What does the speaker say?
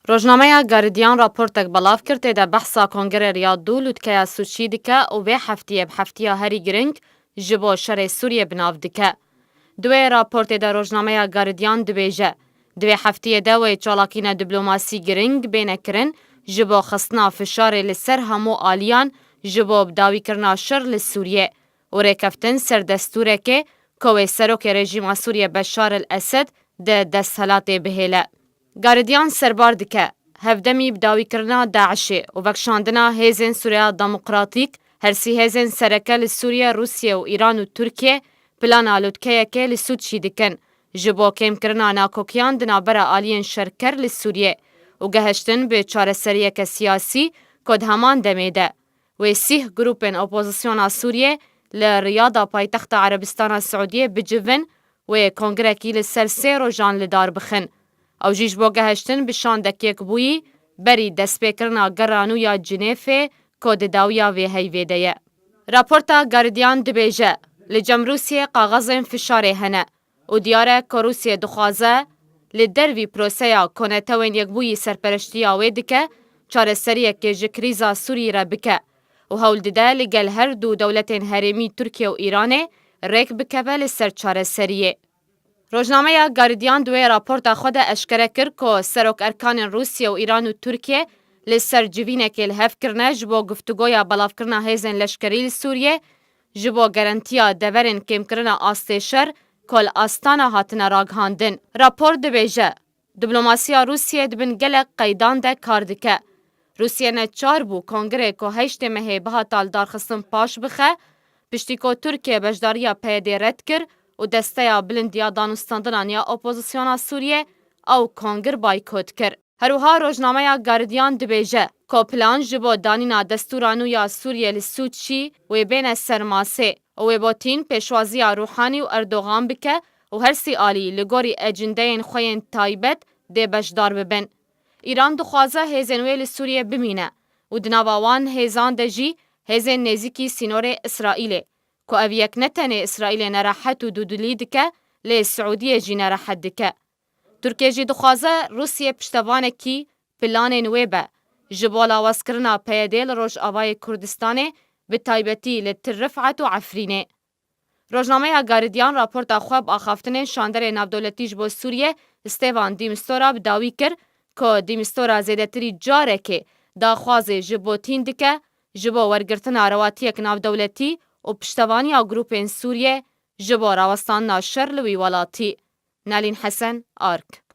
روزنامه گاردیان راپورتک بلاف کرده ده بحثا کنگره ریاض دو لودکه سوچی دکه و به هفتیه هری گرنگ جبو شر سوریه بناف دکه. دوی راپورت ده روزنامه گاردیان دبیجه. دوی هفتیه ده و چالاکین دیپلماسی گرنگ بینه کرن جبو خصنا فشار لسر همو آلیان جبو بداوی کرنا شر لسوریه و ریکفتن سر دستوره که کوی سروک رژیم سوریه بشار الاسد ده دستهلات بهیله. گاردیان سربار دکه هفدمی بداوی کرنا داعشه و وکشاندنا هیزن سوریه دموکراتیک هرسی هیزن سرکل سوریه روسیه و ایران و ترکیه پلان آلودکه که لسود چی دکن جبو کم کرنا ناکوکیان دنا برا آلین شرکر لسوریه و گهشتن به چاره سریه که سیاسی کد همان دمیده و سیح گروپن اپوزیسیون سوریه لریاض پایتخت عربستان سعودیه بجوون و کنگره کی لسر سی روزان لدار بخن او جیش بو گهشتن بشان دکیک بویی بری دست پیکرنا گرانو یا جنیفه کود داویا وی هیویده. راپورتا گاردیان دبیجه لجم روسیه قاغذن فشاره هنه و دیاره که روسیه دخوازه لدروی پروسیا کنتوین یک بویی سرپرشتی آوه دکه چاره سریه که جکریزا سوری را بکه و هول دیده لگل هر دو دولتین هریمی ترکیه و ایرانه ریک بکه لسر چاره سریه. روزنامه گاردیان دوی راپورت خود اشکره کرد که سروک ارکان روسیه و ایران و ترکیه لسر جوینه که الهف کرنه جبو گفتگویا بلاف کرنه هیزن لشکری سوریه جبو گارانتیا دورن کم کرنه آستشر کل آستانا هاتنه راگهاندن. راپورت دبیجه دیپلماسیا روسیه دبن گلک قیدان ده کاردکه. روسیه نه چار بو کنگره که هشت مهی بها تال دارخستن پاش بخه پشتی که ترکیه بجداریا پیده رد کرد و دسته بلندیا دانستاندنان یا اپوزیسیون سوریه او کنگر بایکوت کرد. هروها روزنامه گاردیان دبیجه که پلان جبو دانینا دستورانو یا سوریه لسود چی و بین سرماسه و باتین پیشوازی روحانی و اردوغان بکه و هرسی آلی لگوری اجنده این خوین تایبت ده بجدار ببن. ایران دخوازه هیزنوی لسوریه بمینه و دناوان هیزان دجی هیزن نزیکی سینور اسرائیل که او یک نتنه اسرائیل نراحت و دودلی دکه لی سعودیه جی نراحت دکه. ترکیه جی دخوازه روسیه پشتوانه کی پلان نوی به جبالا واسکرنا پیدل روش آوای کردستانه به تایبتی لترفعت و عفرینه. روزنامه گاردیان راپورت خواب آخافتن شاندر نافدولتی جبو سوریه استیوان دیمستورا بداوی کرد که دیمستورا زیده تری جاره که داخوازه جبو تین دکه جبو ورگرتن رواتیک نافدولتی و پشتوانی گروپین سوریه جبو راوستان ناشر لوی ولاتی. نالین حسن آرک